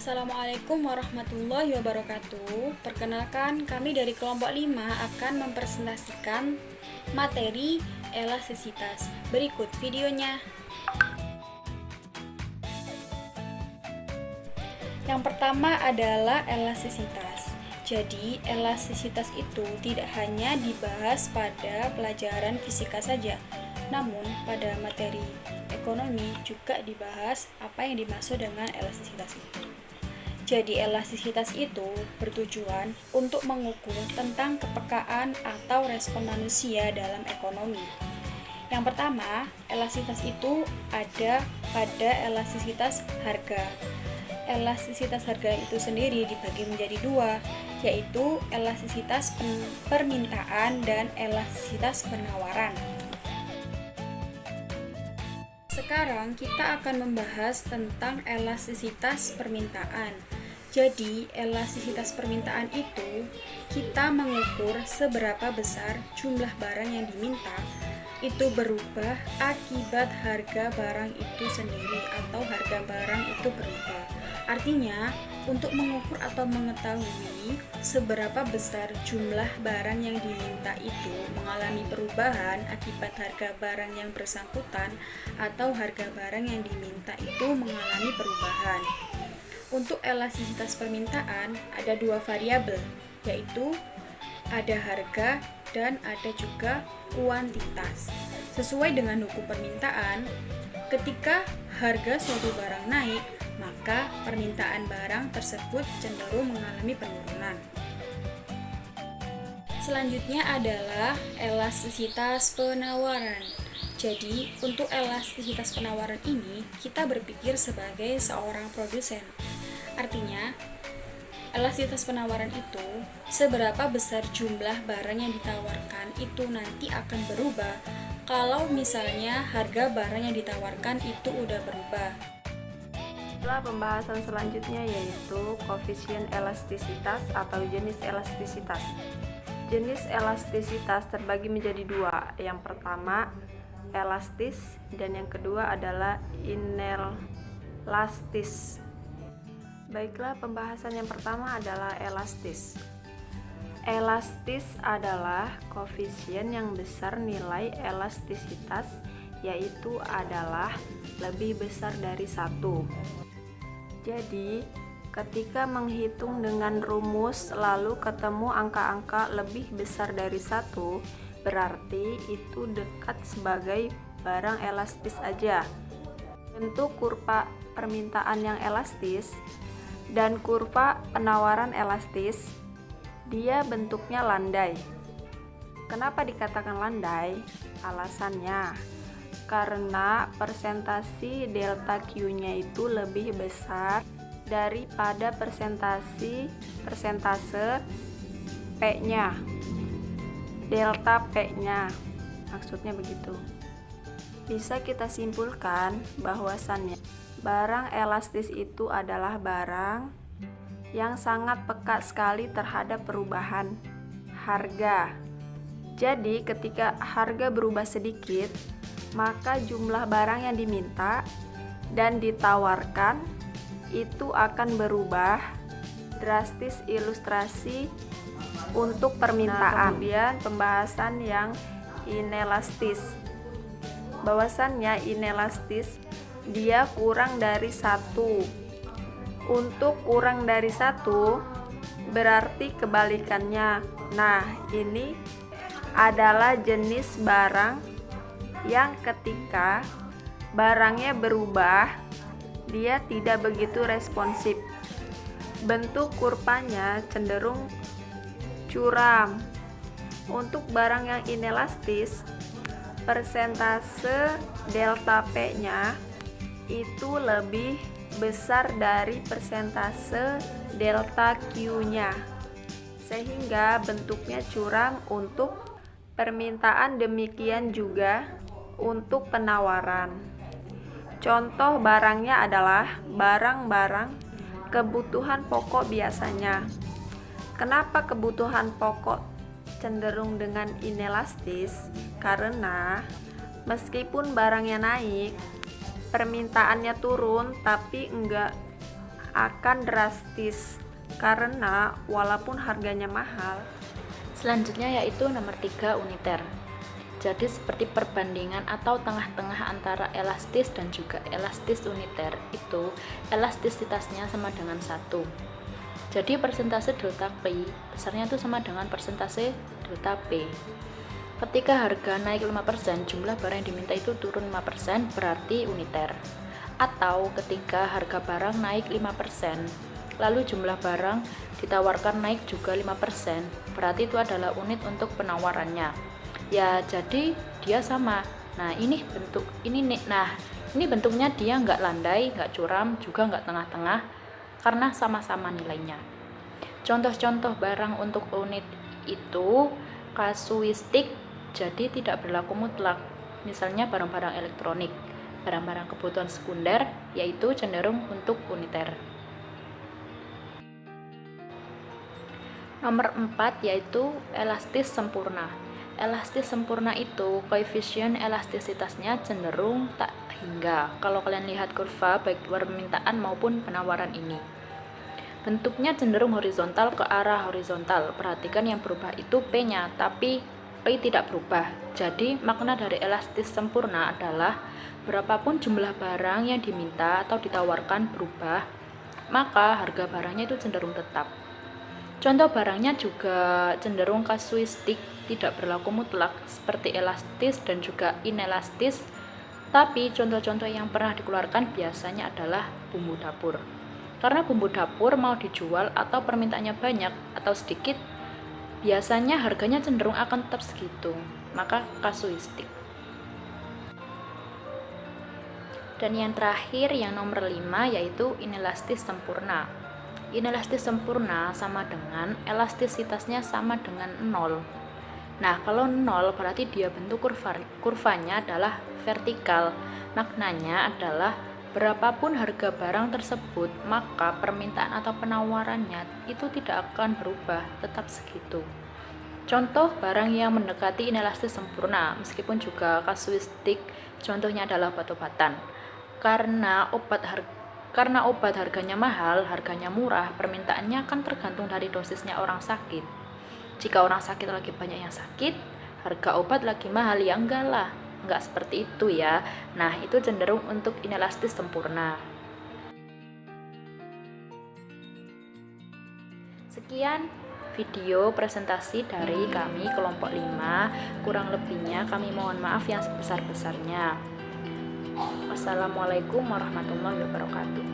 Assalamualaikum warahmatullahi wabarakatuh. Perkenalkan, kami dari kelompok 5 akan mempresentasikan materi elastisitas. Berikut videonya. Yang pertama adalah elastisitas. Jadi, elastisitas itu tidak hanya dibahas pada pelajaran fisika saja, namun pada materi ekonomi juga dibahas apa yang dimaksud dengan elastisitas itu. Jadi, elastisitas itu bertujuan untuk mengukur tentang kepekaan atau respon manusia dalam ekonomi. Yang pertama, elastisitas itu ada pada elastisitas harga. Elastisitas harga itu sendiri dibagi menjadi dua, yaitu elastisitas permintaan dan elastisitas penawaran. Sekarang kita akan membahas tentang elastisitas permintaan. Jadi, elastisitas permintaan itu kita mengukur seberapa besar jumlah barang yang diminta itu berubah akibat harga barang itu sendiri atau harga barang itu berubah. Artinya, untuk mengukur atau mengetahui seberapa besar jumlah barang yang diminta itu mengalami perubahan akibat harga barang yang bersangkutan atau harga barang yang diminta itu mengalami perubahan. Untuk elastisitas permintaan ada dua variabel, yaitu ada harga dan ada juga kuantitas. Sesuai dengan hukum permintaan, ketika harga suatu barang naik, maka permintaan barang tersebut cenderung mengalami penurunan. Selanjutnya adalah elastisitas penawaran. Jadi, untuk elastisitas penawaran ini, kita berpikir sebagai seorang produsen. Artinya, elastisitas penawaran itu seberapa besar jumlah barang yang ditawarkan itu nanti akan berubah kalau misalnya harga barang yang ditawarkan itu udah berubah. Setelah pembahasan selanjutnya yaitu koefisien elastisitas atau jenis elastisitas. Jenis elastisitas terbagi menjadi dua. Yang pertama elastis dan yang kedua adalah inelastis. Baiklah, pembahasan yang pertama adalah elastis. Elastis adalah koefisien yang besar nilai elastisitas, yaitu adalah lebih besar dari 1. Jadi, ketika menghitung dengan rumus lalu ketemu angka-angka lebih besar dari 1, berarti itu dekat sebagai barang elastis aja. Bentuk kurva permintaan yang elastis dan kurva penawaran elastis, dia bentuknya landai. Kenapa dikatakan landai? Alasannya, karena persentase delta Q-nya itu lebih besar daripada persentase P-nya. Delta P-nya, maksudnya begitu. Bisa kita simpulkan bahwasannya barang elastis itu adalah barang yang sangat peka sekali terhadap perubahan harga. Jadi ketika harga berubah sedikit, maka jumlah barang yang diminta dan ditawarkan itu akan berubah drastis. Ilustrasi untuk permintaan. Kemudian pembahasan yang inelastis. Bahwasannya inelastis dia kurang dari 1. Untuk kurang dari 1 berarti kebalikannya. Nah, ini adalah jenis barang yang ketika barangnya berubah, dia tidak begitu responsif. Bentuk kurvanya cenderung curam. Untuk barang yang inelastis, persentase delta P-nya itu lebih besar dari persentase delta Q-nya, sehingga bentuknya curam untuk permintaan, demikian juga untuk penawaran. Contoh barangnya adalah barang-barang kebutuhan pokok biasanya. Kenapa kebutuhan pokok cenderung dengan inelastis? Karena meskipun barangnya naik, permintaannya turun, tapi enggak akan drastis karena walaupun harganya mahal. Selanjutnya yaitu nomor 3, uniter. Jadi seperti perbandingan atau tengah-tengah antara elastis dan juga elastis uniter, itu elastisitasnya sama dengan 1. Jadi persentase delta P besarnya itu sama dengan persentase delta P. Ketika harga naik 5%, jumlah barang yang diminta itu turun 5%, berarti uniter. Atau ketika harga barang naik 5%, lalu jumlah barang ditawarkan naik juga 5%, berarti itu adalah unit untuk penawarannya. Ya, jadi dia sama. Nah, ini bentuknya dia nggak landai, nggak curam, juga nggak tengah-tengah, karena sama-sama nilainya. Contoh-contoh barang untuk unit itu kasuistik, jadi tidak berlaku mutlak. Misalnya barang-barang elektronik, barang-barang kebutuhan sekunder, yaitu cenderung untuk uniter. Nomor 4 yaitu elastis sempurna. Elastis sempurna itu koefisien elastisitasnya cenderung tak hingga. Kalau kalian lihat kurva baik permintaan maupun penawaran ini, bentuknya cenderung horizontal ke arah horizontal. Perhatikan yang berubah itu P-nya, tapi P tidak berubah. Jadi makna dari elastis sempurna adalah berapapun jumlah barang yang diminta atau ditawarkan berubah, maka harga barangnya itu cenderung tetap. Contoh barangnya juga cenderung kasuistik, tidak berlaku mutlak, seperti elastis dan juga inelastis. Tapi contoh-contoh yang pernah dikeluarkan biasanya adalah bumbu dapur. Karena bumbu dapur mau dijual atau permintaannya banyak atau sedikit, biasanya harganya cenderung akan tetap segitu, maka kasuistik. Dan yang terakhir, yang nomor 5, yaitu inelastis sempurna. Inelastis sempurna sama dengan elastisitasnya sama dengan 0. Nah, kalau 0 berarti dia bentuk kurvanya adalah vertikal. Maknanya adalah berapapun harga barang tersebut, maka permintaan atau penawarannya itu tidak akan berubah, tetap segitu. Contoh barang yang mendekati inelastis sempurna, meskipun juga kasuistik, contohnya adalah obat-obatan. Karena obat harganya mahal, harganya murah, permintaannya akan tergantung dari dosisnya orang sakit. Jika orang sakit lagi banyak yang sakit, harga obat lagi mahal, ya enggak lah, enggak seperti itu ya. Nah, itu cenderung untuk inelastis sempurna. Sekian video presentasi dari kami kelompok 5, kurang lebihnya kami mohon maaf yang sebesar-besarnya. Wassalamualaikum warahmatullahi wabarakatuh.